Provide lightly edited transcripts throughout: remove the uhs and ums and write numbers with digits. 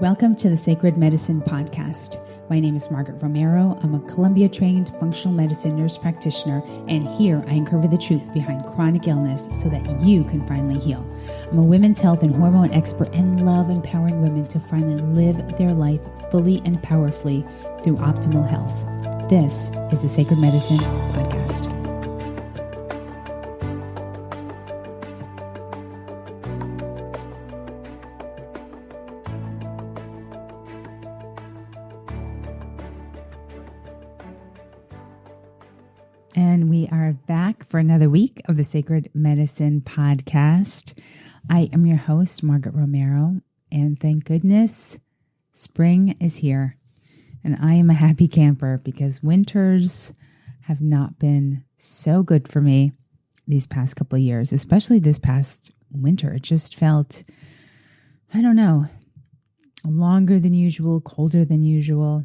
Welcome to the Sacred Medicine Podcast. My name is Margaret Romero. I'm a Columbia-trained functional medicine nurse practitioner, and here I uncover the truth behind chronic illness so that you can finally heal. I'm a women's health and hormone expert and love empowering women to finally live their life fully and powerfully through optimal health. This is the Sacred Medicine Podcast. And we are back for another week of the Sacred Medicine Podcast. I am your host, Margaret Romero, and thank goodness spring is here. And I am a happy camper because winters have not been so good for me these past couple of years, especially this past winter. It just felt, I don't know, longer than usual, colder than usual.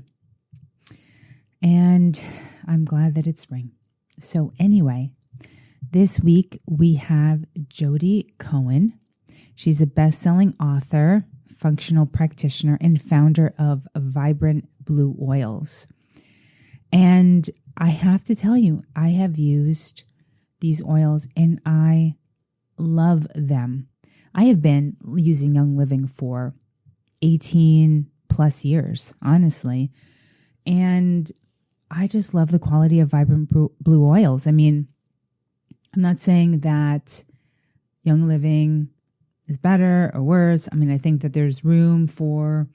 And I'm glad that it's spring. So anyway, this week we have Jodi Cohen. She's a best-selling author, functional practitioner, and founder of Vibrant Blue Oils. And I have to tell you, I have used these oils and I love them. I have been using Young Living for 18 plus years, honestly. And I just love the quality of Vibrant Blue Oils. I mean, I'm not saying that Young Living is better or worse. I mean, I think that there's room for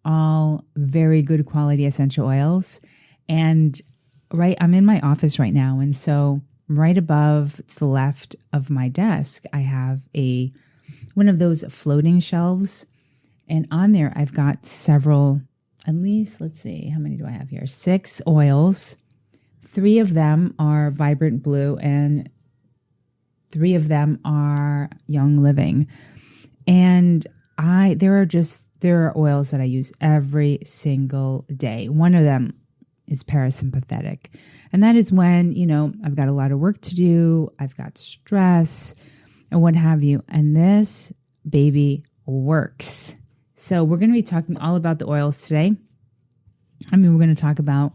all very good quality essential oils. And I'm in my office right now. And so right above to the left of my desk, I have one of those floating shelves. And on there, I've got several, at least, let's see, how many do I have here? 6 oils. 3 of them are Vibrant Blue and 3 of them are Young Living. And there are oils that I use every single day. One of them is parasympathetic. And that is when, I've got a lot of work to do, I've got stress and what have you. And this baby works. So we're going to be talking all about the oils today. We're going to talk about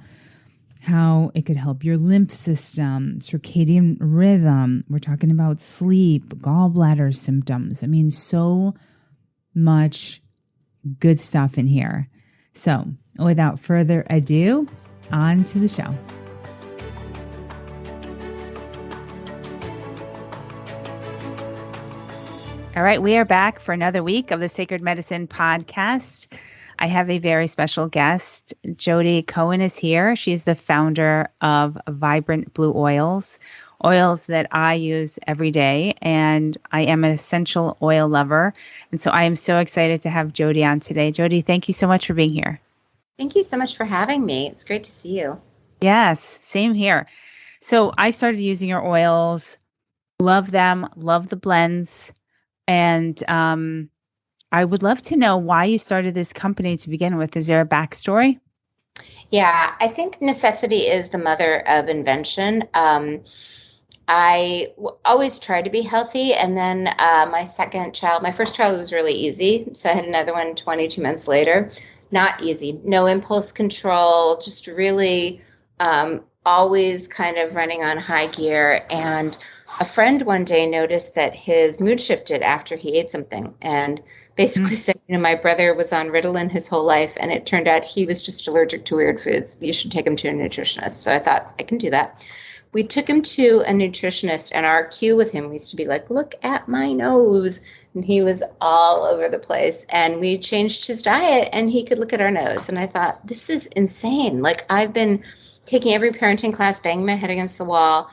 how it could help your lymph system, circadian rhythm. We're talking about sleep, gallbladder symptoms. So much good stuff in here. So without further ado, on to the show. All right, we are back for another week of the Sacred Medicine Podcast. I have a very special guest. Jodi Cohen is here. She's the founder of Vibrant Blue Oils, oils that I use every day, and I am an essential oil lover. And so I am so excited to have Jodi on today. Jodi, thank you so much for being here. Thank you so much for having me. It's great to see you. Yes, same here. So I started using your oils, love them, love the blends. And I would love to know why you started this company to begin with. Is there a backstory? Yeah, I think necessity is the mother of invention. I always tried to be healthy. And then my first child was really easy. So I had another one 22 months later. Not easy. No impulse control, just really always kind of running on high gear. And a friend one day noticed that his mood shifted after he ate something and basically said, my brother was on Ritalin his whole life, and it turned out he was just allergic to weird foods. You should take him to a nutritionist. So I thought, I can do that. We took him to a nutritionist, and our cue with him used to be like, look at my nose. And he was all over the place. And we changed his diet, and he could look at our nose. And I thought, this is insane. Like, I've been taking every parenting class, banging my head against the wall.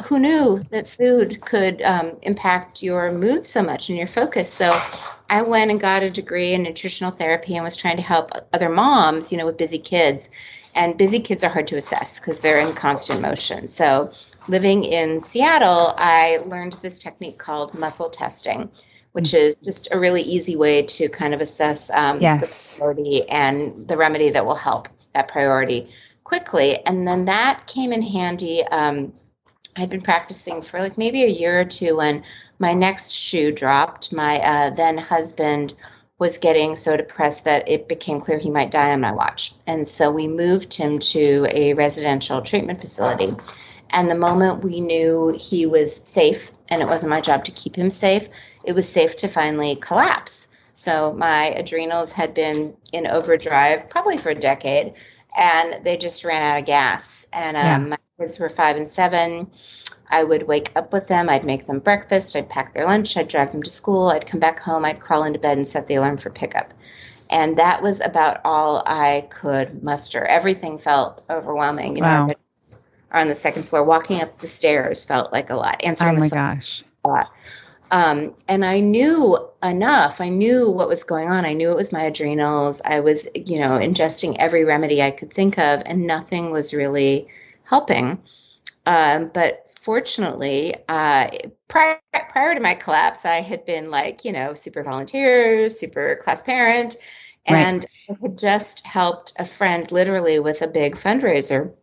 Who knew that food could impact your mood so much and your focus? So I went and got a degree in nutritional therapy and was trying to help other moms, with busy kids. And busy kids are hard to assess because they're in constant motion. So living in Seattle, I learned this technique called muscle testing, which is just a really easy way to kind of assess the priority and the remedy that will help that priority quickly. And then that came in handy. I'd been practicing for like maybe a year or two when my next shoe dropped. My then husband was getting so depressed that it became clear he might die on my watch. And so we moved him to a residential treatment facility. And the moment we knew he was safe, and it wasn't my job to keep him safe, it was safe to finally collapse. So my adrenals had been in overdrive probably for a decade, and they just ran out of gas. And my kids were 5 and 7. I would wake up with them. I'd make them breakfast. I'd pack their lunch. I'd drive them to school. I'd come back home. I'd crawl into bed and set the alarm for pickup. And that was about all I could muster. Everything felt overwhelming. Our beds are on the second floor. Walking up the stairs felt like a lot. Answering the phone, gosh. A lot. And I knew enough. I knew what was going on. I knew it was my adrenals. I was, ingesting every remedy I could think of, and nothing was really helping. But fortunately, prior to my collapse, I had been super volunteer, super class parent, and I had just helped a friend literally with a big fundraiser.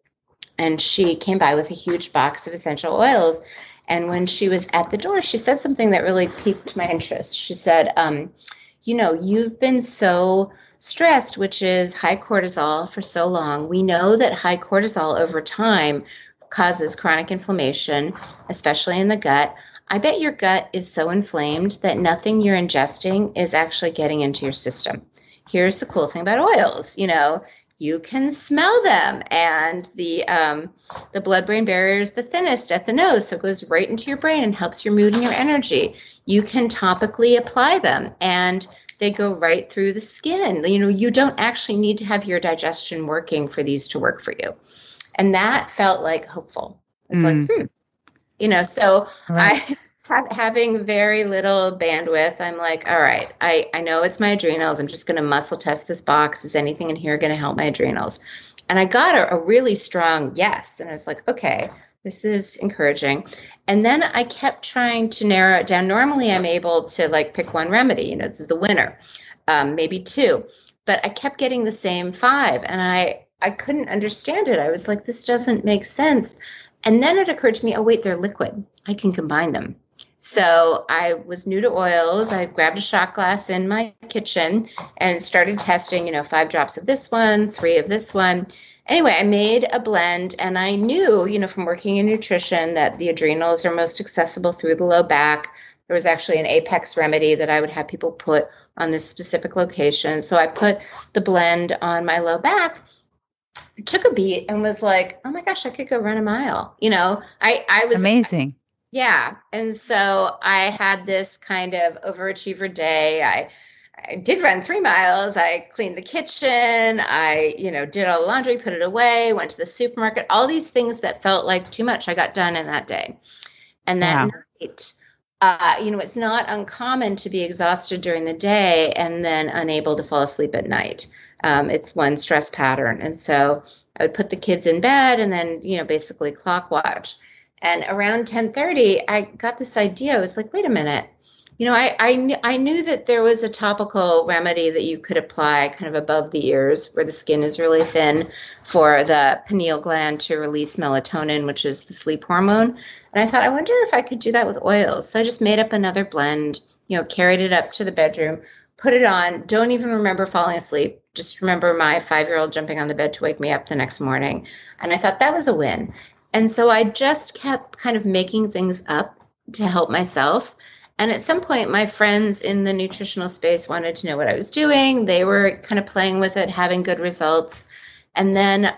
And she came by with a huge box of essential oils. And when she was at the door, she said something that really piqued my interest. She said, you've been so stressed, which is high cortisol, for so long. We know that high cortisol over time causes chronic inflammation, especially in the gut. I bet your gut is so inflamed that nothing you're ingesting is actually getting into your system. Here's the cool thing about oils. You can smell them, and the blood-brain barrier is the thinnest at the nose, so it goes right into your brain and helps your mood and your energy. You can topically apply them, and they go right through the skin. You don't actually need to have your digestion working for these to work for you. And that felt like hopeful. I was like, so right. Having very little bandwidth, I'm like, all right, I know it's my adrenals. I'm just going to muscle test this box. Is anything in here going to help my adrenals? And I got a really strong yes. And I was like, okay, this is encouraging. And then I kept trying to narrow it down. Normally I'm able to pick one remedy, this is the winner, maybe 2, but I kept getting the same 5. And I couldn't understand it. I was like, this doesn't make sense. And then it occurred to me, oh, wait, they're liquid. I can combine them. So I was new to oils. I grabbed a shot glass in my kitchen and started testing, 5 drops of this one, 3 of this one. Anyway, I made a blend, and I knew, from working in nutrition, that the adrenals are most accessible through the low back. There was actually an apex remedy that I would have people put on this specific location. So I put the blend on my low back, took a beat, and was like, oh my gosh, I could go run a mile. I was amazing. Yeah. And so I had this kind of overachiever day. I did run 3 miles. I cleaned the kitchen. I, did all the laundry, put it away, went to the supermarket, all these things that felt like too much I got done in that day. And that night, it's not uncommon to be exhausted during the day and then unable to fall asleep at night. It's one stress pattern. And so I would put the kids in bed and then, basically clock watch. And around 10:30, I got this idea. I was like, wait a minute. I knew that there was a topical remedy that you could apply kind of above the ears where the skin is really thin for the pineal gland to release melatonin, which is the sleep hormone. And I thought, I wonder if I could do that with oils. So I just made up another blend, carried it up to the bedroom, put it on, don't even remember falling asleep. Just remember my 5-year-old jumping on the bed to wake me up the next morning. And I thought that was a win. And so I just kept kind of making things up to help myself. And at some point, my friends in the nutritional space wanted to know what I was doing. They were kind of playing with it, having good results. And then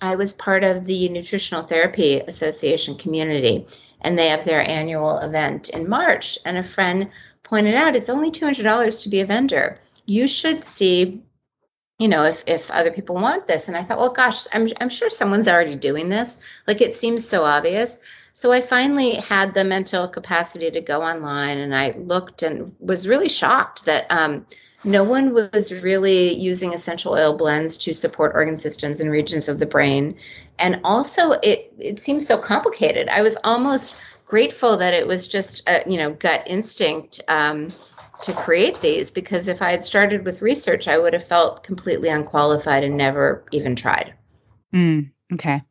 I was part of the Nutritional Therapy Association community, and they have their annual event in March. And a friend pointed out, it's only $200 to be a vendor. You should see, if other people want this. And I thought, well, gosh, I'm sure someone's already doing this. It seems so obvious. So I finally had the mental capacity to go online, and I looked and was really shocked that no one was really using essential oil blends to support organ systems and regions of the brain. And also it seems so complicated. I was almost grateful that it was just gut instinct to create these, because if I had started with research, I would have felt completely unqualified and never even tried. Okay.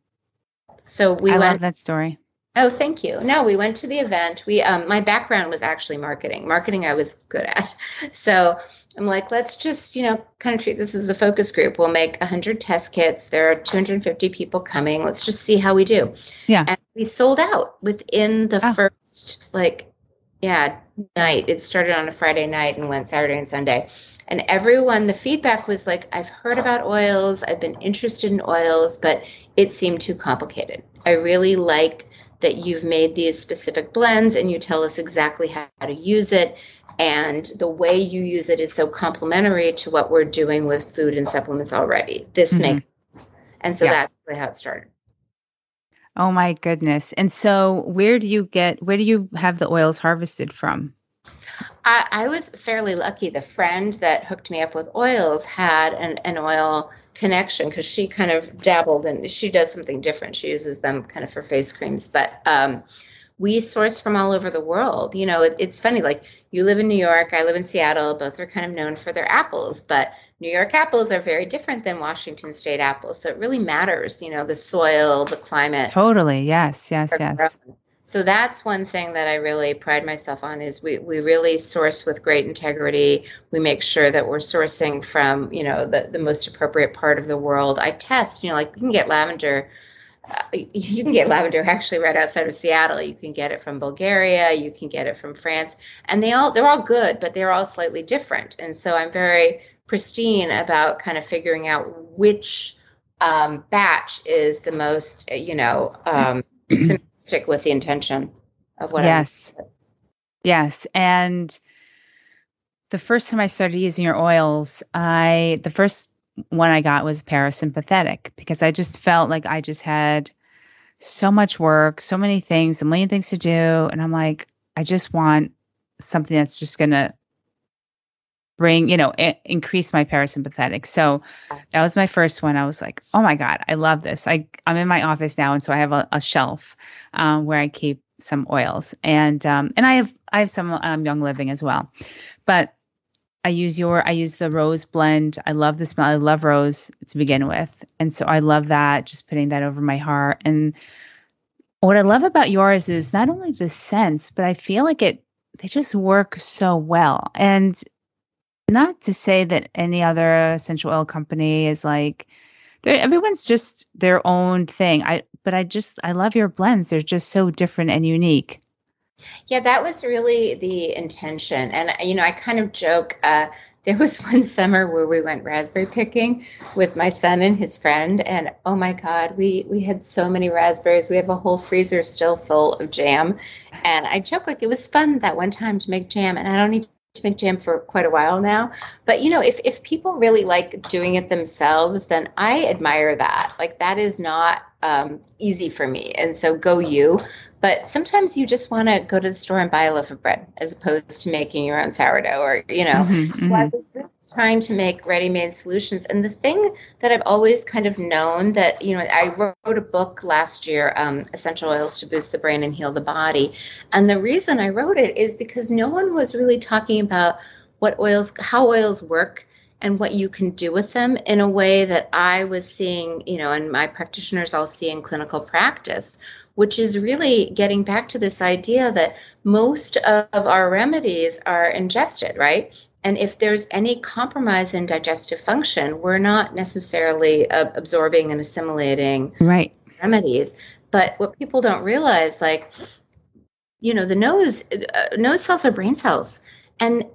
So I love that story. Oh, thank you. No, we went to the event. My background was actually marketing. Marketing I was good at. So I'm like, let's just, kind of treat this as a focus group. We'll make 100 test kits. There are 250 people coming. Let's just see how we do. Yeah. And we sold out within the Oh, first, night. It started on a Friday night and went Saturday and Sunday. And everyone, the feedback was like, I've heard about oils. I've been interested in oils, but it seemed too complicated. I really like that you've made these specific blends and you tell us exactly how to use it. And the way you use it is so complementary to what we're doing with food and supplements already. This makes sense. And so that's really how it started. Oh my goodness. And so where do you have the oils harvested from? I was fairly lucky. The friend that hooked me up with oils had an oil connection because she kind of dabbled and she does something different. She uses them kind of for face creams, but we source from all over the world. It's funny, like you live in New York, I live in Seattle, both are kind of known for their apples, but New York apples are very different than Washington State apples. So it really matters, the soil, the climate. Totally. Yes. So that's one thing that I really pride myself on is we really source with great integrity. We make sure that we're sourcing from, the most appropriate part of the world. I test, like you can get lavender. You can get lavender actually right outside of Seattle. You can get it from Bulgaria. You can get it from France. And they're all good, but they're all slightly different. And so I'm very pristine about kind of figuring out which batch is the most, stick with the intention of what Yes. Yes. And the first time I started using your oils, the first one I got was parasympathetic because I just felt like I just had so much work, so many things, a million things to do. And I'm like, I just want something that's just going to bring, increase my parasympathetic. So that was my first one. I was like, oh my God, I love this. I'm in my office now. And so I have a shelf where I keep some oils and I have some Young Living as well, but I use the rose blend. I love the smell. I love rose to begin with. And so I love that, just putting that over my heart. And what I love about yours is not only the scents, but I feel like they just work so well. And not to say that any other essential oil company is like, everyone's just their own thing. But I love your blends. They're just so different and unique. Yeah, that was really the intention. And, I kind of joke, there was one summer where we went raspberry picking with my son and his friend. And oh my God, we had so many raspberries. We have a whole freezer still full of jam. And I joke like it was fun that one time to make jam. And I don't need to make jam for quite a while now. But, if people really like doing it themselves, then I admire that. Like that is not easy for me. And so go you. But sometimes you just want to go to the store and buy a loaf of bread as opposed to making your own sourdough or, So I was really trying to make ready-made solutions. And the thing that I've always kind of known that, I wrote a book last year, Essential Oils to Boost the Brain and Heal the Body. And the reason I wrote it is because no one was really talking about how oils work and what you can do with them in a way that I was seeing, and my practitioners all see in clinical practice, which is really getting back to this idea that most of our remedies are ingested, right? And if there's any compromise in digestive function, we're not necessarily absorbing and assimilating remedies. But what people don't realize, like, the nose cells are brain cells. And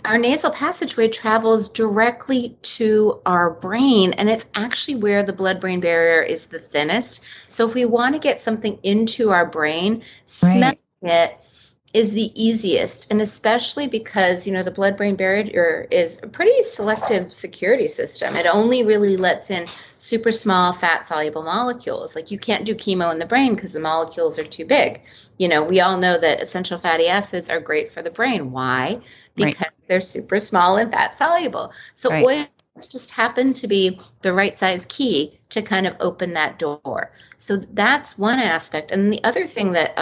our nasal passageway travels directly to our brain, and it's actually where the blood-brain barrier is the thinnest. So if we want to get something into our brain, smelling it is the easiest, and especially because, the blood-brain barrier is a pretty selective security system. It only really lets in super small fat-soluble molecules. Like you can't do chemo in the brain because the molecules are too big. We all know that essential fatty acids are great for the brain. Why? Because they're super small and fat-soluble. So oils just happen to be the right size key to kind of open that door. So that's one aspect. And the other thing that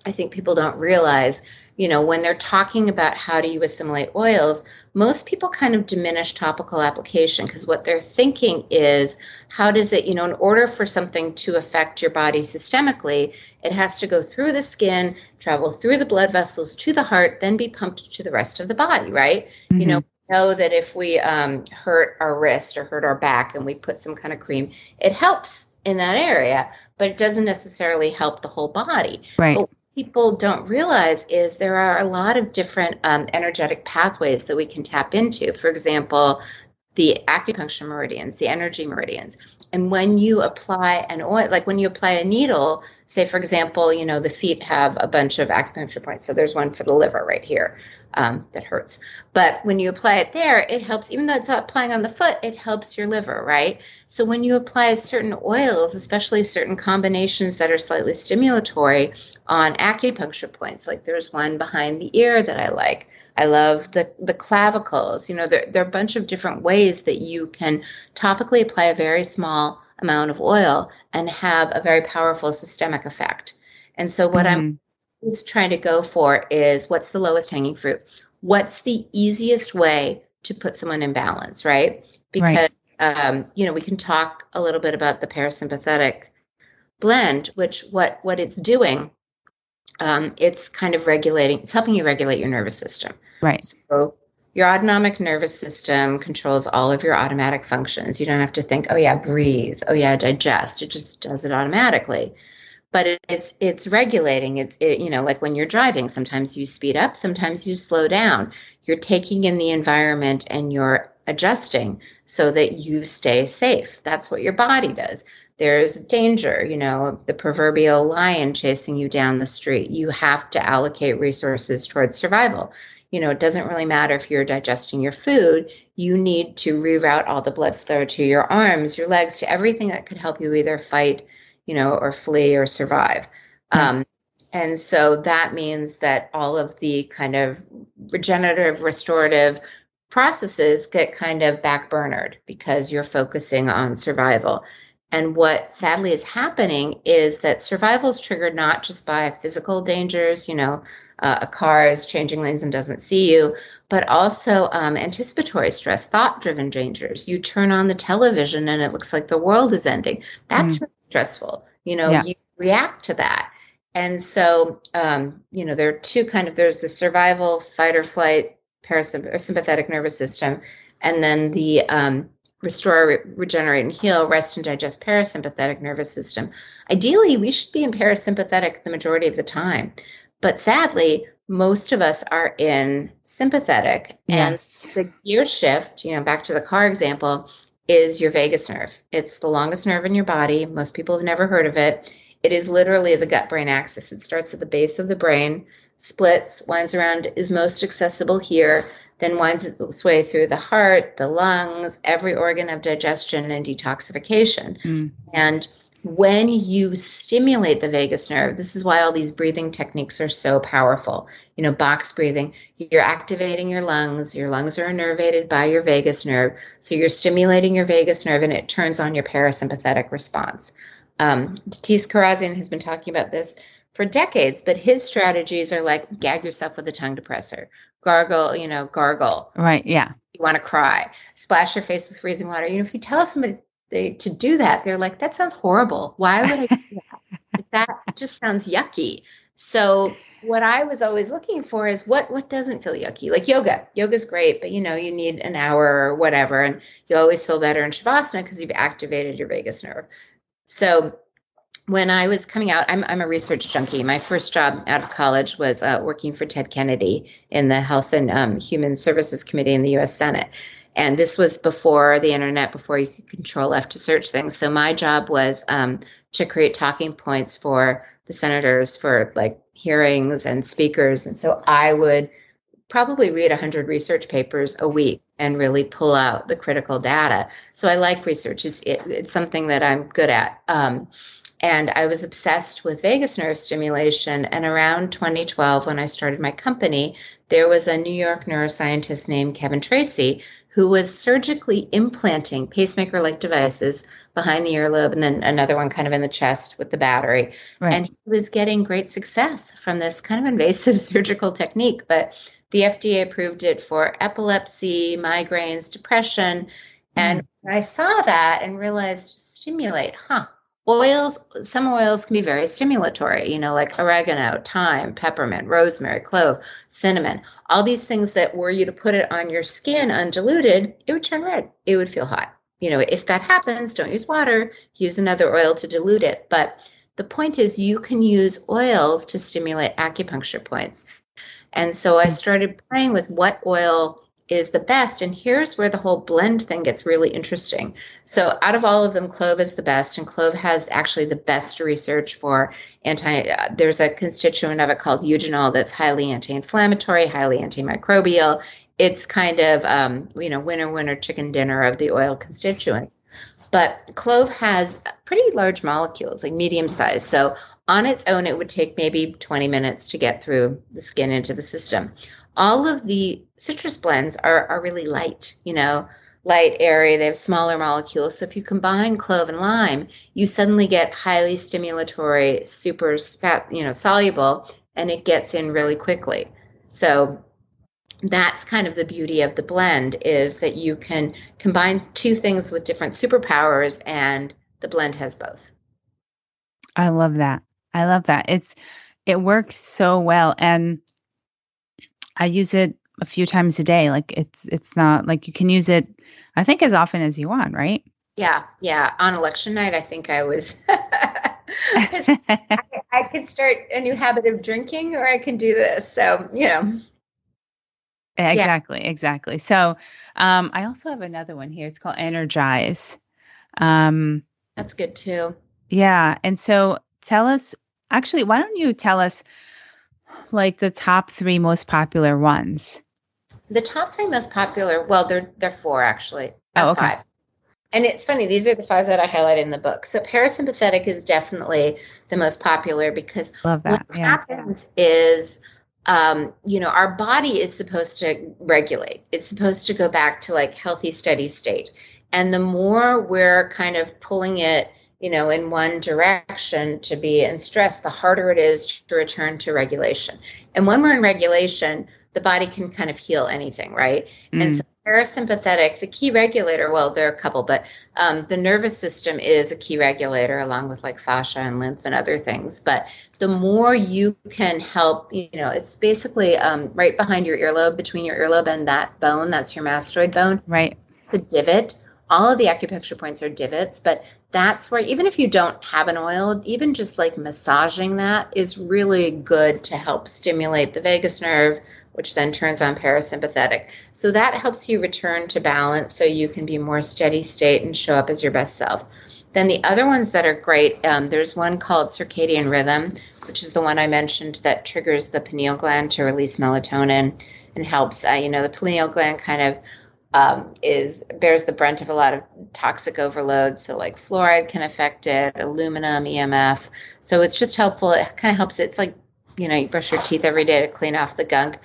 I think people don't realize when they're talking about how do you assimilate oils, most people kind of diminish topical application because what they're thinking is, how does it, in order for something to affect your body systemically, it has to go through the skin, travel through the blood vessels to the heart, then be pumped to the rest of the body, right? Mm-hmm. Know that if we hurt our wrist or hurt our back and we put some kind of cream, it helps in that area, but it doesn't necessarily help the whole body. Right. But what people don't realize is there are a lot of different energetic pathways that we can tap into. For example, the acupuncture meridians, the energy meridians. And when you apply an oil, like when you apply a needle, say, for example, the feet have a bunch of acupuncture points. So there's one for the liver right here that hurts. But when you apply it there, it helps, even though it's not applying on the foot, it helps your liver, right? So when you apply certain oils, especially certain combinations that are slightly stimulatory on acupuncture points, like there's one behind the ear that I like. I love the clavicles. There are a bunch of different ways that you can topically apply a very small amount of oil and have a very powerful systemic effect. And so what I'm trying to go for is, what's the lowest hanging fruit? What's the easiest way to put someone in balance, right? Because, we can talk a little bit about the parasympathetic blend, which what it's doing, it's kind of regulating, it's helping you regulate your nervous system. Right. So your autonomic nervous system controls all of your automatic functions. You don't have to think, oh yeah, breathe. Oh yeah, digest. It just does it automatically. But it's regulating. It's like when you're driving, sometimes you speed up, sometimes you slow down. You're taking in the environment and you're adjusting so that you stay safe. That's what your body does. There's danger, the proverbial lion chasing you down the street. You have to allocate resources towards survival. It doesn't really matter if you're digesting your food. You need to reroute all the blood flow to your arms, your legs, to everything that could help you either fight, or flee or survive. And so that means that all of the kind of regenerative, restorative processes get kind of backburnered because you're focusing on survival. And what sadly is happening is that survival is triggered not just by physical dangers, a car is changing lanes and doesn't see you, but also anticipatory stress, thought-driven dangers. You turn on the television and it looks like the world is ending. That's really stressful. You react to that. And so, there are two there's the survival, fight or flight, sympathetic nervous system, and then the restore, regenerate, and heal, rest and digest parasympathetic nervous system. Ideally, we should be in parasympathetic the majority of the time. But sadly, most of us are in sympathetic. Yes. And the gear shift, back to the car example, is your vagus nerve. It's the longest nerve in your body. Most people have never heard of it. It is literally the gut-brain axis. It starts at the base of the brain, splits, winds around, is most accessible here, then winds its way through the heart, the lungs, every organ of digestion and detoxification. And when you stimulate the vagus nerve, this is why all these breathing techniques are so powerful. Box breathing, you're activating your lungs. Your lungs are innervated by your vagus nerve. So you're stimulating your vagus nerve and it turns on your parasympathetic response. Tatis Karazian has been talking about this for decades, but his strategies are like gag yourself with a tongue depressor, gargle. Right. Yeah. You want to cry, splash your face with freezing water. If you tell somebody to do that, they're like, that sounds horrible. Why would I do that? That just sounds yucky. So what I was always looking for is what doesn't feel yucky, like yoga. Yoga's great, but you need an hour or whatever, and you always feel better in Shavasana because you've activated your vagus nerve. So when I was coming out, I'm a research junkie. My first job out of college was working for Ted Kennedy in the Health and Human Services Committee in the U.S. Senate. And this was before the internet, before you could control F to search things. So my job was to create talking points for the senators for like hearings and speakers. And so I would probably read 100 research papers a week and really pull out the critical data. So I like research. It's something that I'm good at. And I was obsessed with vagus nerve stimulation. And around 2012, when I started my company, there was a New York neuroscientist named Kevin Tracy who was surgically implanting pacemaker-like devices behind the earlobe and then another one kind of in the chest with the battery. Right. And he was getting great success from this kind of invasive surgical technique. But the FDA approved it for epilepsy, migraines, depression. And I saw that and realized, stimulate, oils, some oils can be very stimulatory, like oregano, thyme, peppermint, rosemary, clove, cinnamon, all these things that were you to put it on your skin undiluted, it would turn red. It would feel hot. If that happens, don't use water, use another oil to dilute it. But the point is you can use oils to stimulate acupuncture points. And so I started playing with what oil is the best. And here's where the whole blend thing gets really interesting. So out of all of them, clove is the best. And clove has actually the best research for there's a constituent of it called eugenol that's highly anti-inflammatory, highly antimicrobial. It's kind of, winner, chicken dinner of the oil constituents. But clove has pretty large molecules, like medium size. So on its own, it would take maybe 20 minutes to get through the skin into the system. All of the citrus blends are really light, light, airy. They have smaller molecules. So if you combine clove and lime, you suddenly get highly stimulatory, super soluble, and it gets in really quickly. So that's kind of the beauty of the blend, is that you can combine two things with different superpowers, and the blend has both. I love that. It works so well. And I use it a few times a day. Like it's not like you can use it, I think, as often as you want, right? Yeah. On election night, I think I was, I could start a new habit of drinking, or I can do this. So, Exactly. So, I also have another one here. It's called Energize. That's good too. Yeah. And so why don't you tell us like the top 3 most popular ones? The top 3 most popular, well, they're 4 actually. Oh, okay. 5. And it's funny, these are the 5 that I highlight in the book. So parasympathetic is definitely the most popular, because what happens is, our body is supposed to regulate. It's supposed to go back to like healthy, steady state. And the more we're kind of pulling it, in one direction to be in stress, the harder it is to return to regulation. And when we're in regulation, the body can kind of heal anything, right? And so parasympathetic, the key regulator, well, there are a couple, but the nervous system is a key regulator, along with like fascia and lymph and other things. But the more you can help, it's basically right behind your earlobe, between your earlobe and that bone, that's your mastoid bone. Right. It's a divot. All of the acupuncture points are divots, but that's where, even if you don't have an oil, even just like massaging that is really good to help stimulate the vagus nerve, which then turns on parasympathetic. So that helps you return to balance so you can be more steady state and show up as your best self. Then the other ones that are great, there's one called circadian rhythm, which is the one I mentioned that triggers the pineal gland to release melatonin and helps, the pineal gland kind of bears the brunt of a lot of toxic overload. So like fluoride can affect it, aluminum, EMF. So it's just helpful. It kind of helps. It's like, you brush your teeth every day to clean off the gunk.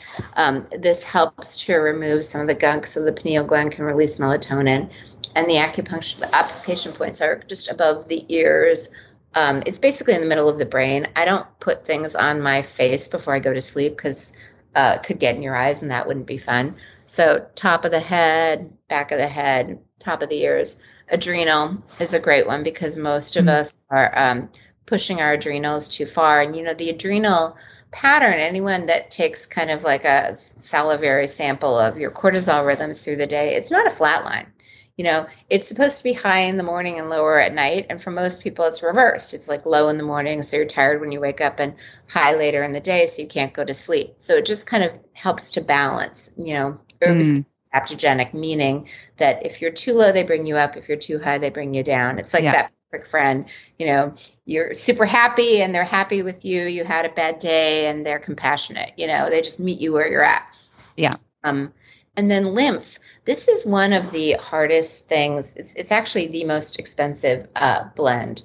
This helps to remove some of the gunk so the pineal gland can release melatonin. And the application points are just above the ears. It's basically in the middle of the brain. I don't put things on my face before I go to sleep because it could get in your eyes and that wouldn't be fun. So top of the head, back of the head, top of the ears. Adrenal is a great one because most of us are pushing our adrenals too far. And, the adrenal pattern, anyone that takes kind of like a salivary sample of your cortisol rhythms through the day, it's not a flat line. It's supposed to be high in the morning and lower at night. And for most people, it's reversed. It's like low in the morning, so you're tired when you wake up, and high later in the day, so you can't go to sleep. So it just kind of helps to balance, herbs adaptogenic, meaning that if you're too low, they bring you up. If you're too high, they bring you down. It's like that perfect friend, you're super happy and they're happy with you. You had a bad day and they're compassionate, they just meet you where you're at. Yeah. And then lymph. This is one of the hardest things. It's actually the most expensive blend.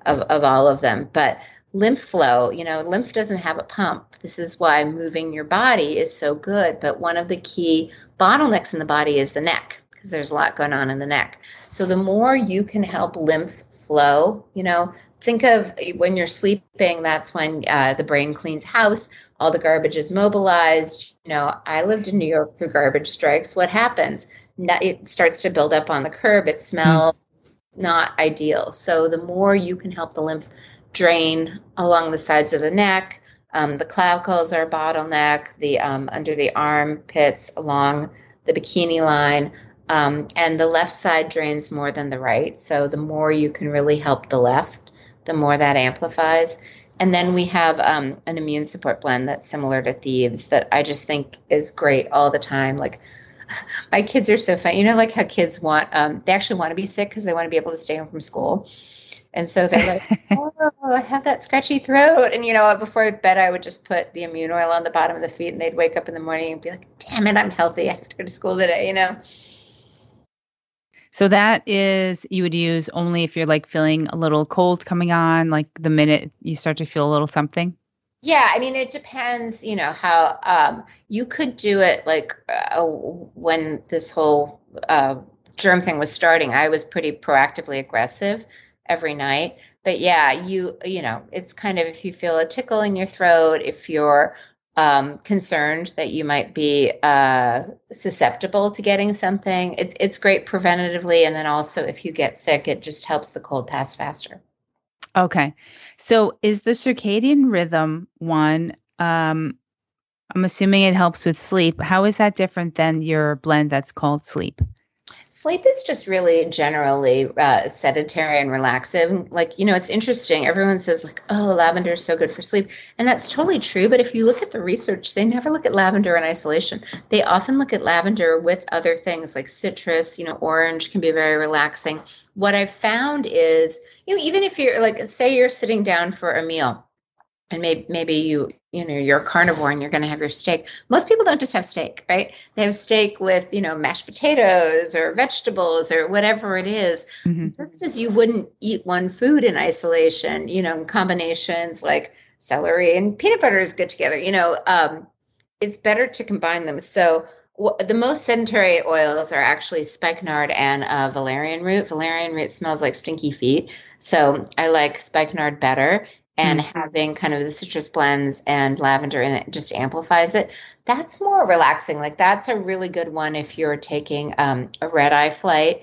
of all of them. But lymph flow, lymph doesn't have a pump. This is why moving your body is so good. But one of the key bottlenecks in the body is the neck, because there's a lot going on in the neck. So the more you can help lymph flow, think of when you're sleeping, that's when the brain cleans house, all the garbage is mobilized. I lived in New York through garbage strikes. What happens? It starts to build up on the curb. It smells not ideal. So the more you can help the lymph drain along the sides of the neck, the clavicles are a bottleneck, the under the armpits, along the bikini line, and the left side drains more than the right. So the more you can really help the left, the more that amplifies. And then we have an immune support blend that's similar to Thieves that I just think is great all the time. Like, my kids are so funny. Like how kids they actually want to be sick because they want to be able to stay home from school. And so they're like, oh, I have that scratchy throat. And, before bed, I would just put the immune oil on the bottom of the feet, and they'd wake up in the morning and be like, damn it, I'm healthy. I have to go to school today, So that is, you would use only if you're like feeling a little cold coming on, like the minute you start to feel a little something? Yeah, it depends, how you could do it like when this whole germ thing was starting. I was pretty proactively aggressive every night. But yeah, it's kind of, if you feel a tickle in your throat, if you're concerned that you might be susceptible to getting something, it's great preventatively. And then also if you get sick, it just helps the cold pass faster. Okay. So is the circadian rhythm one, I'm assuming it helps with sleep. How is that different than your blend that's called Sleep? Sleep is just really generally sedentary and relaxing. Like, it's interesting. Everyone says like, oh, lavender is so good for sleep. And that's totally true. But if you look at the research, they never look at lavender in isolation. They often look at lavender with other things like citrus, orange can be very relaxing. What I've found is, even if you're like, say you're sitting down for a meal, and maybe you're a carnivore and you're going to have your steak. Most people don't just have steak, right? They have steak with, mashed potatoes or vegetables or whatever it is. Mm-hmm. Just as you wouldn't eat one food in isolation, combinations like celery and peanut butter is good together. It's better to combine them. So the most sedentary oils are actually spikenard and valerian root. Valerian root smells like stinky feet. So I like spikenard better. And having kind of the citrus blends and lavender in it just amplifies it. That's more relaxing. Like, that's a really good one if you're taking a red eye flight,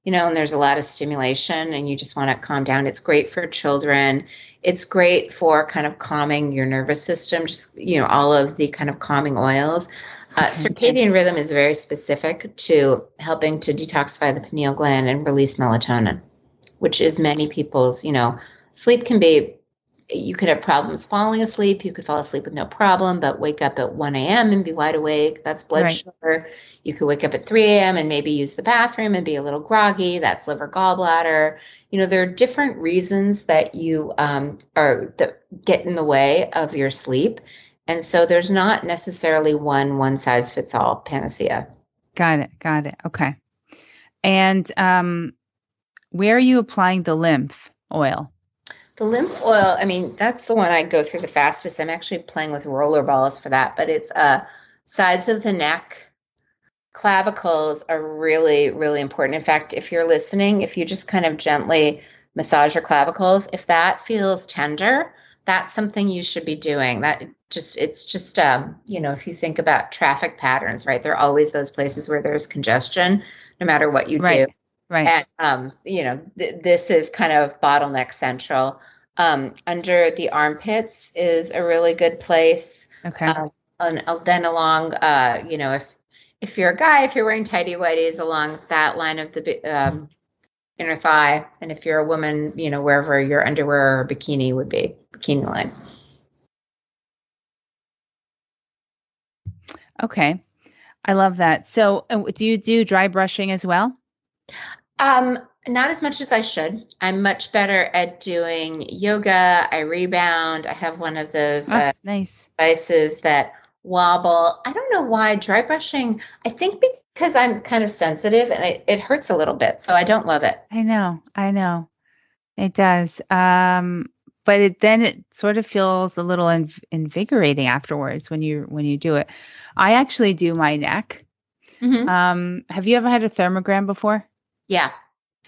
and there's a lot of stimulation and you just want to calm down. It's great for children. It's great for kind of calming your nervous system, just, all of the kind of calming oils. Circadian rhythm is very specific to helping to detoxify the pineal gland and release melatonin, which is many people's, sleep can be, you could have problems falling asleep. You could fall asleep with no problem, but wake up at 1 a.m. and be wide awake. That's blood sugar. You could wake up at 3 a.m. and maybe use the bathroom and be a little groggy. That's liver gallbladder. There are different reasons that you that get in the way of your sleep. And so there's not necessarily one size fits all panacea. Got it. Okay. And where are you applying the lymph oil? The lymph oil, that's the one I go through the fastest. I'm actually playing with roller balls for that, but it's sides of the neck. Clavicles are really, really important. In fact, if you're listening, if you just kind of gently massage your clavicles, if that feels tender, that's something you should be doing. It's just, if you think about traffic patterns, right? There are always those places where there's congestion, no matter what you do. Right. And, this is kind of bottleneck central. Under the armpits is a really good place. Okay. And then along, if you're a guy, if you're wearing tighty whities along that line of the inner thigh, and if you're a woman, wherever your underwear or bikini would be, bikini line. Okay. I love that. So do you do dry brushing as well? Not as much as I should. I'm much better at doing yoga. I rebound. I have one of those nice devices that wobble. I don't know why dry brushing, I think because I'm kind of sensitive and it hurts a little bit. So I don't love it. I know. It does. But then it sort of feels a little invigorating afterwards when you do it. I actually do my neck. Hmm. Have you ever had a thermogram before? Yeah.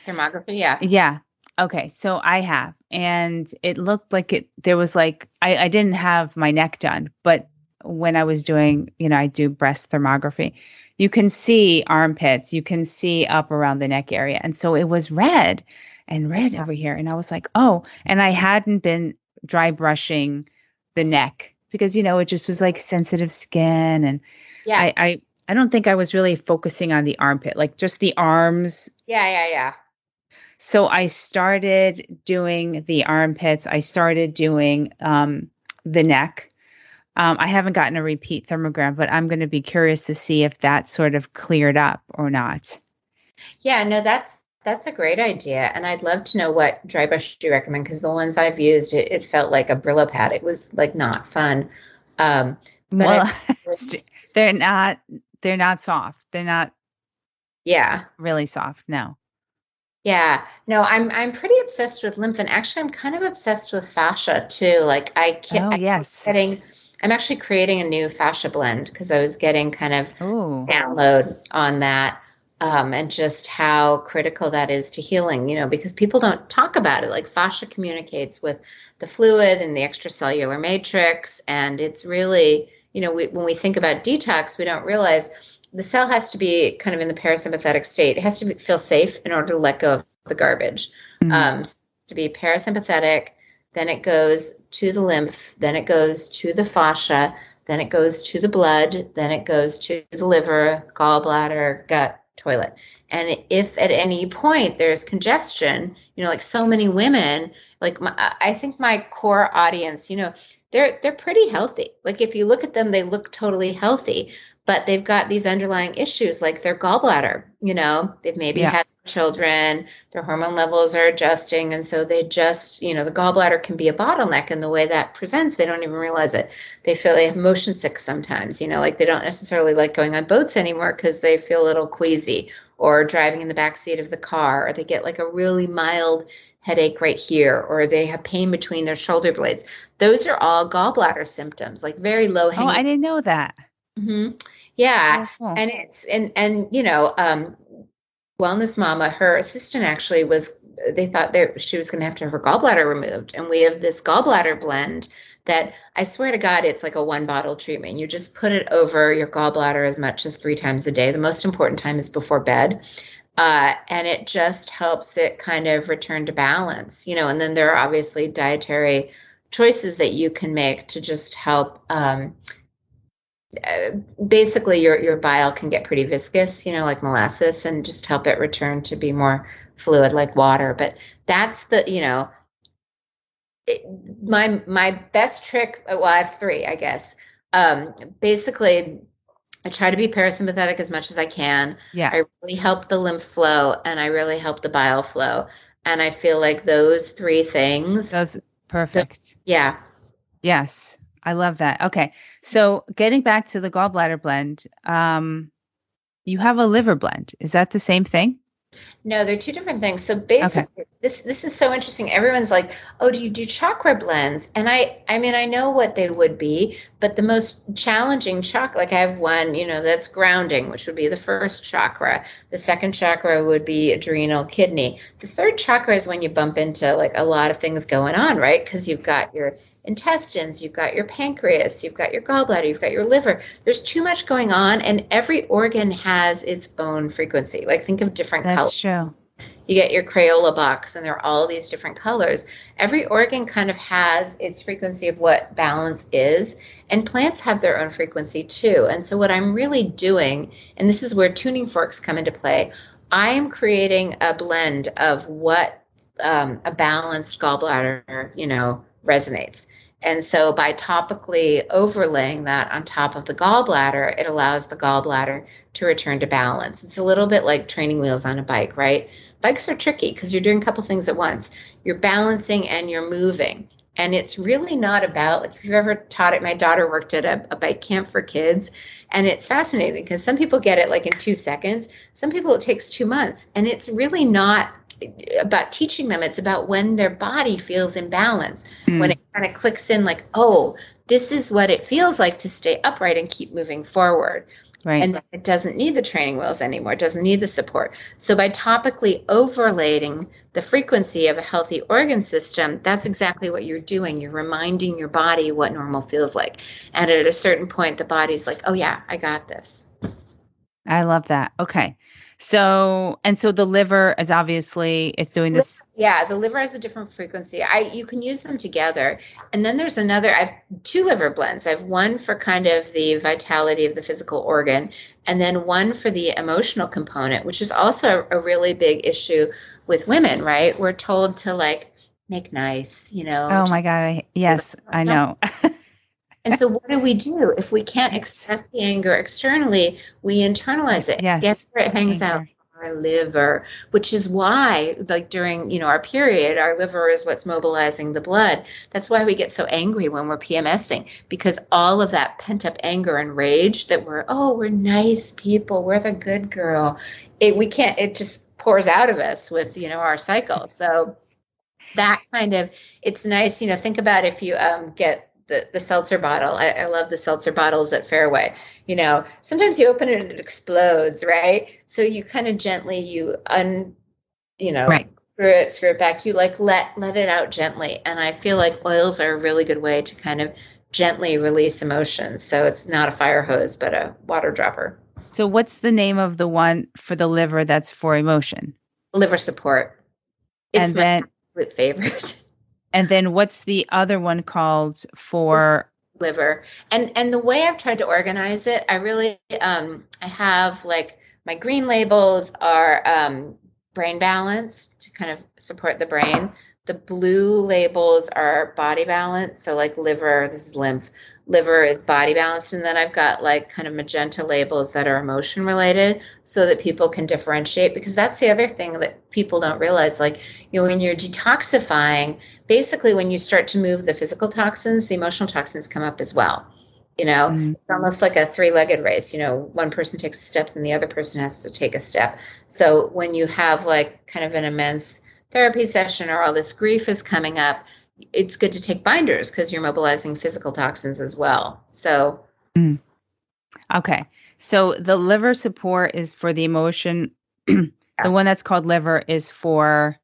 Thermography. Yeah. Yeah. Okay. So I have, and it looked like there was like, I didn't have my neck done, but when I was doing, I do breast thermography, you can see armpits, you can see up around the neck area. And so it was red and red over here. And I was like, oh, and I hadn't been dry brushing the neck because, it just was like sensitive skin. And Yeah. I don't think I was really focusing on the armpit, like just the arms. Yeah. Yeah. Yeah. So I started doing the armpits. I started doing the neck. I haven't gotten a repeat thermogram, but I'm going to be curious to see if that sort of cleared up or not. Yeah, no, that's a great idea. And I'd love to know what dry brush you recommend, because the ones I've used, it felt like a Brillo pad. It was like not fun. But Well, they're not soft. They're not yeah. really soft. No. Yeah. No, I'm pretty obsessed with lymph, and actually I'm kind of obsessed with fascia too. Like Oh, yes. I'm actually creating a new fascia blend because I was getting kind of Oh. download on that. And just how critical that is to healing, because people don't talk about it. Like fascia communicates with the fluid and the extracellular matrix. And it's really, when we think about detox, we don't realize the cell has to be kind of in the parasympathetic state. It has to feel safe in order to let go of the garbage. Mm-hmm. To be parasympathetic, then it goes to the lymph, then it goes to the fascia, then it goes to the blood, then it goes to the liver, gallbladder, gut, toilet. And if at any point there's congestion, like so many women, like I think my core audience, they're pretty healthy. Like if you look at them, they look totally healthy, but they've got these underlying issues like their gallbladder, they've maybe had children, their hormone levels are adjusting. And so they just, the gallbladder can be a bottleneck in the way that presents. They don't even realize it. They feel they have motion sick sometimes, like they don't necessarily like going on boats anymore because they feel a little queasy, or driving in the back seat of the car, or they get like a really mild headache right here, or they have pain between their shoulder blades. Those are all gallbladder symptoms, like very low hanging. Oh, I didn't know that. Mm-hmm. Yeah. So cool. And it's, Wellness Mama, her assistant actually they thought she was going to have her gallbladder removed. And we have this gallbladder blend that I swear to God, it's like a 1-bottle treatment. You just put it over your gallbladder as much as 3 times a day. The most important time is before bed. And it just helps it kind of return to balance, and then there are obviously dietary choices that you can make to just help. Basically your bile can get pretty viscous, like molasses, and just help it return to be more fluid like water. But that's my best trick. Well, I have 3, I guess. Basically, I try to be parasympathetic as much as I can. Yeah. I really help the lymph flow, and I really help the bile flow. And I feel like those 3 things. That's perfect. Yeah. Yes. I love that. Okay. So getting back to the gallbladder blend, you have a liver blend. Is that the same thing? No, they're 2 different things. So basically, this is so interesting. Everyone's like, "Oh, do you do chakra blends?" And I mean, I know what they would be, but the most challenging chakra, like I have one, that's grounding, which would be the first chakra. The second chakra would be adrenal, kidney. The third chakra is when you bump into like a lot of things going on, right? Because you've got your intestines, you've got your pancreas, you've got your gallbladder, you've got your liver. There's too much going on, and every organ has its own frequency. Like think of different colors. That's true. You get your Crayola box, and there are all these different colors. Every organ kind of has its frequency of what balance is, and plants have their own frequency too. And so what I'm really doing, and this is where tuning forks come into play, I am creating a blend of what a balanced gallbladder, resonates. And so by topically overlaying that on top of the gallbladder, it allows the gallbladder to return to balance. It's a little bit like training wheels on a bike, right? Bikes are tricky because you're doing a couple things at once. You're balancing and you're moving. And it's really not about, like if you've ever taught it, my daughter worked at a bike camp for kids, and it's fascinating because some people get it like in 2 seconds. Some people it takes 2 months. And it's really not about teaching them. It's about when their body feels imbalanced, when it kind of clicks in like, oh, this is what it feels like to stay upright and keep moving forward. Right. And it doesn't need the training wheels anymore. It doesn't need the support. So by topically overlaying the frequency of a healthy organ system, that's exactly what you're doing. You're reminding your body what normal feels like. And at a certain point, the body's like, oh yeah, I got this. I love that. Okay. So the liver is obviously, it's doing this. Yeah, the liver has a different frequency. You can use them together. And then there's another, I have 2 liver blends. I have one for kind of the vitality of the physical organ, and then one for the emotional component, which is also a really big issue with women, right? We're told to like make nice, Oh my God. Yes, I know. And so what do? If we can't express the anger externally, we internalize it. Yes. Guess where it hangs out? Our liver, which is why, like during, our period, our liver is what's mobilizing the blood. That's why we get so angry when we're PMSing, because all of that pent up anger and rage that we're nice people, we're the good girl. It just pours out of us with, our cycle. So that kind of, it's nice, think about if you get the seltzer bottle. I love the seltzer bottles at Fairway. Sometimes you open it and it explodes, right? So you kind of gently, right. screw it back. You like let it out gently. And I feel like oils are a really good way to kind of gently release emotions. So it's not a fire hose, but a water dropper. So what's the name of the one for the liver that's for emotion? Liver support. It's my absolute favorite. And then what's the other one called for liver? And the way I've tried to organize it, I really, I have like my green labels are brain balance to kind of support the brain. The blue labels are body balance. So like liver, this is lymph. Liver is body balanced. And then I've got like kind of magenta labels that are emotion related so that people can differentiate, because that's the other thing that people don't realize. Like, when you're detoxifying, basically when you start to move the physical toxins, the emotional toxins come up as well. It's almost like a 3-legged race. One person takes a step and the other person has to take a step. So when you have like kind of an immense therapy session or all this grief is coming up, it's good to take binders because you're mobilizing physical toxins as well. So, okay. So the liver support is for the emotion. The one that's called liver is for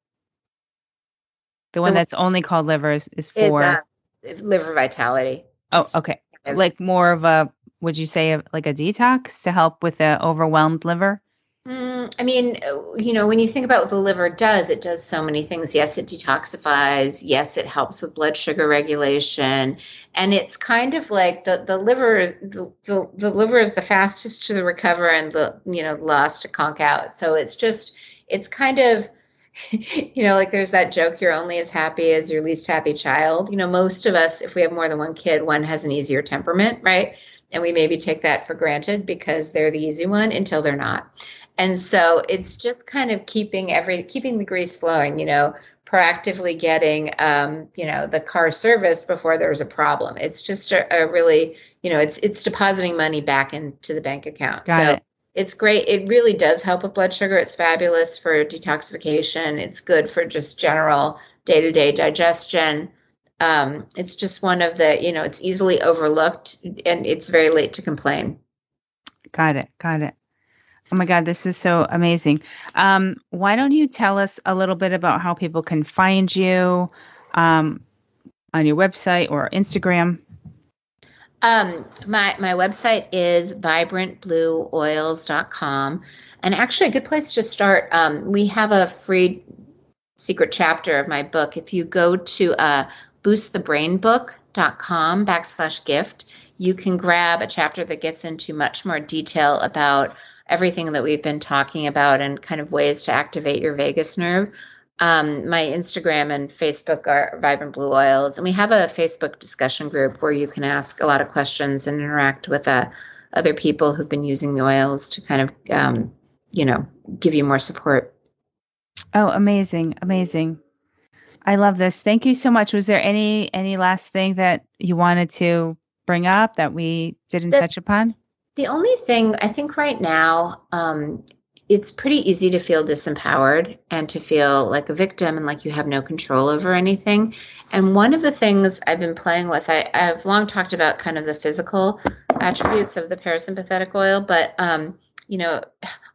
the one that's only called liver is for liver vitality. Oh, okay. Like more of a, would you say like a detox to help with the overwhelmed liver? I mean, when you think about what the liver does, it does so many things. Yes, it detoxifies. Yes, it helps with blood sugar regulation. And it's kind of like the liver, the liver is the fastest to recover and the last to conk out. So it's kind of, like there's that joke, you're only as happy as your least happy child. Most of us, if we have more than one kid, one has an easier temperament, right? And we maybe take that for granted because they're the easy one until they're not. And so it's just kind of keeping the grease flowing, proactively getting, the car serviced before there's a problem. It's just a really, it's depositing money back into the bank account. Got it. It's great. It really does help with blood sugar. It's fabulous for detoxification. It's good for just general day-to-day digestion. It's just one of the, it's easily overlooked and it's very late to complain. Got it. Oh my God, this is so amazing. Why don't you tell us a little bit about how people can find you on your website or Instagram? My website is vibrantblueoils.com. And actually a good place to start, we have a free secret chapter of my book. If you go to boostthebrainbook.com/gift, you can grab a chapter that gets into much more detail about everything that we've been talking about and kind of ways to activate your vagus nerve. My Instagram and Facebook are Vibrant Blue Oils, and we have a Facebook discussion group where you can ask a lot of questions and interact with other people who've been using the oils to kind of, give you more support. Oh, amazing. I love this. Thank you so much. Was there any last thing that you wanted to bring up that we didn't touch upon? The only thing I think right now, it's pretty easy to feel disempowered and to feel like a victim and like you have no control over anything. And one of the things I've been playing with, I've long talked about kind of the physical attributes of the parasympathetic oil, but,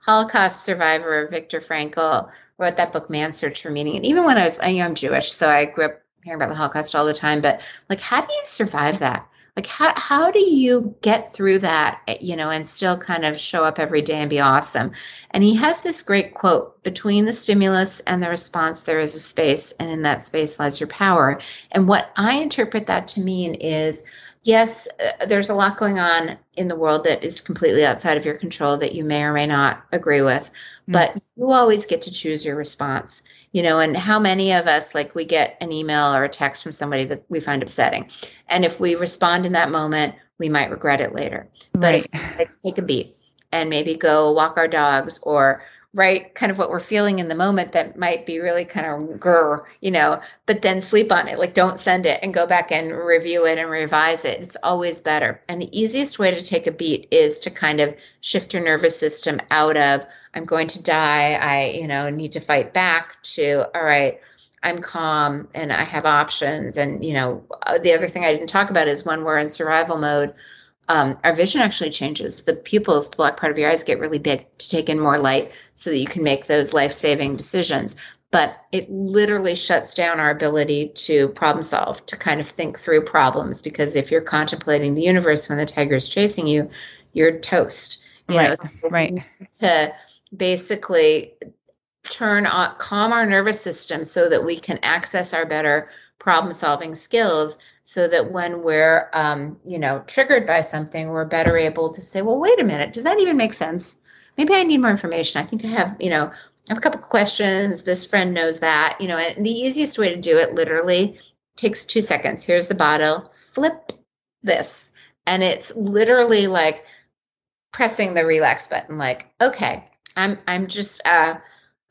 Holocaust survivor Viktor Frankl wrote that book, Man's Search for Meaning. And even when I'm Jewish, so I grew up hearing about the Holocaust all the time, but like, how do you survive that? Like, how do you get through that, and still kind of show up every day and be awesome? And he has this great quote: between the stimulus and the response, there is a space, and in that space lies your power. And what I interpret that to mean is, yes, there's a lot going on in the world that is completely outside of your control that you may or may not agree with, but you always get to choose your response. And how many of us, like, we get an email or a text from somebody that we find upsetting. And if we respond in that moment, we might regret it later. But if we take a beat and maybe go walk our dogs or write kind of what we're feeling in the moment that might be really kind of but then sleep on it, like don't send it and go back and review it and revise it. It's always better. And the easiest way to take a beat is to kind of shift your nervous system out of, I'm going to die, I need to fight back, to, all right, I'm calm and I have options. And, the other thing I didn't talk about is when we're in survival mode, our vision actually changes. The pupils, the black part of your eyes, get really big to take in more light so that you can make those life-saving decisions. But it literally shuts down our ability to problem solve, to kind of think through problems. Because if you're contemplating the universe when the tiger is chasing you, you're toast. Right. To basically calm our nervous system so that we can access our better problem-solving skills, so that when we're, triggered by something, we're better able to say, well, wait a minute, does that even make sense? Maybe I need more information. I think I have a couple of questions. This friend knows that, and the easiest way to do it literally takes 2 seconds. Here's the bottle, flip this. And it's literally like pressing the relax button, like, okay, I'm just,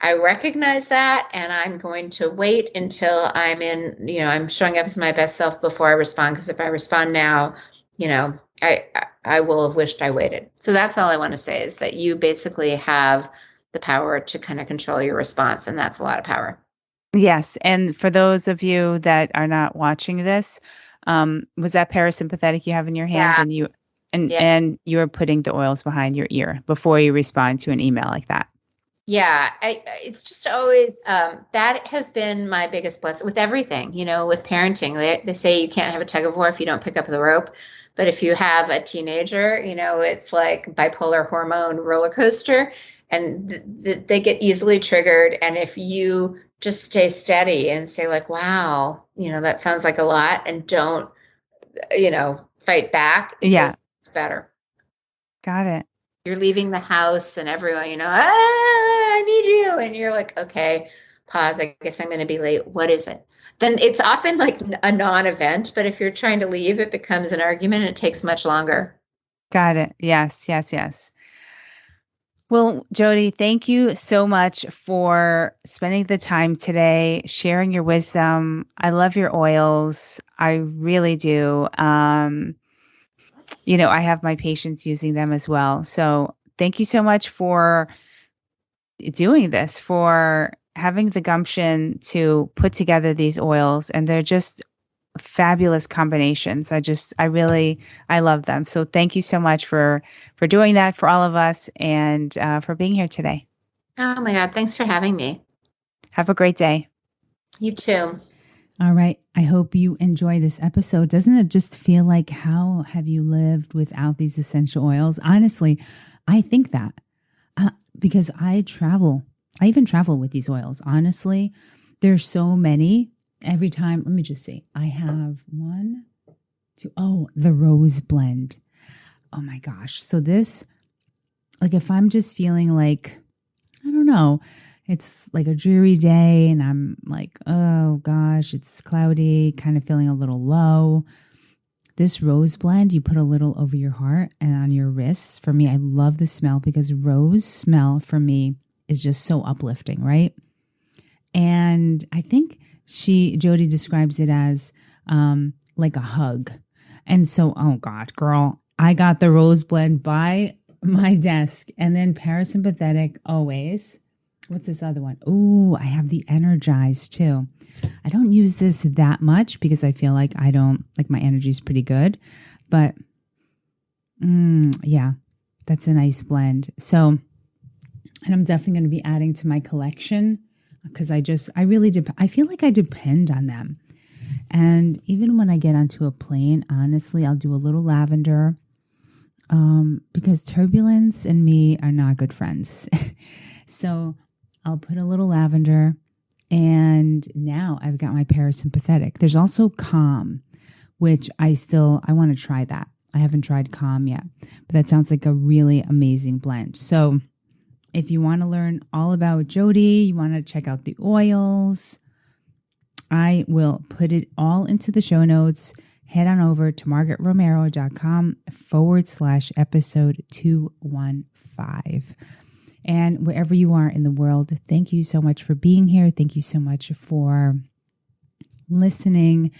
I recognize that, and I'm going to wait until I'm I'm showing up as my best self before I respond. Because if I respond now, I will have wished I waited. So that's all I want to say, is that you basically have the power to kind of control your response. And that's a lot of power. Yes. And for those of you that are not watching this, was that parasympathetic you have in your hand? Yeah. And you are putting the oils behind your ear before you respond to an email like that. Yeah, it's just always, that has been my biggest blessing with everything, with parenting. They say you can't have a tug of war if you don't pick up the rope. But if you have a teenager, it's like bipolar hormone roller coaster, and they get easily triggered. And if you just stay steady and say like, wow, that sounds like a lot, and don't, fight back, it goes better. Got it. You're leaving the house and everyone, I need you. And you're like, okay, pause. I guess I'm going to be late. What is it? Then it's often like a non-event. But if you're trying to leave, it becomes an argument and it takes much longer. Got it. Yes. Well, Jodi, thank you so much for spending the time today, sharing your wisdom. I love your oils. I really do. I have my patients using them as well. So thank you so much for doing this, for having the gumption to put together these oils. And they're just fabulous combinations. I love them. So thank you so much for doing that for all of us, and for being here today. Oh my God. Thanks for having me. Have a great day. You too. All right. I hope you enjoy this episode. Doesn't it just feel like, how have you lived without these essential oils? Honestly, I think that because I even travel with these oils. Honestly, there's so many. Every time, let me just see. I have the rose blend. Oh my gosh. So this, like, if I'm just feeling like, I don't know, it's like a dreary day and I'm like, oh gosh, it's cloudy, kind of feeling a little low. This rose blend, you put a little over your heart and on your wrists. For me, I love the smell because rose smell for me is just so uplifting, right? And I think Jodi describes it as like a hug. And so, oh God, girl, I got the rose blend by my desk. And then parasympathetic always. What's this other one? Ooh, I have the Energize too. I don't use this that much because I feel like my energy is pretty good. But yeah, that's a nice blend. So, and I'm definitely going to be adding to my collection because I feel like I depend on them. And even when I get onto a plane, honestly, I'll do a little lavender because turbulence and me are not good friends. So I'll put a little lavender, and now I've got my parasympathetic. There's also Calm, which I want to try that. I haven't tried Calm yet, but that sounds like a really amazing blend. So if you want to learn all about Jodi, you want to check out the oils, I will put it all into the show notes. Head on over to margaretromero.com/episode 215. And wherever you are in the world, thank you so much for being here. Thank you so much for listening.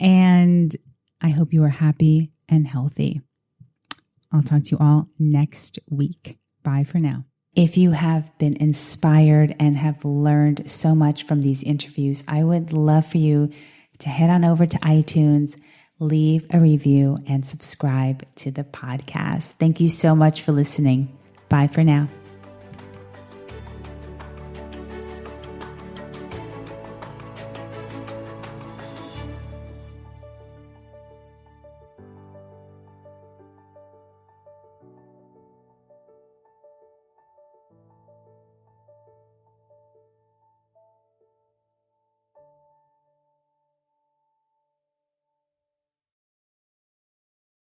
And I hope you are happy and healthy. I'll talk to you all next week. Bye for now. If you have been inspired and have learned so much from these interviews, I would love for you to head on over to iTunes, leave a review, and subscribe to the podcast. Thank you so much for listening. Bye for now.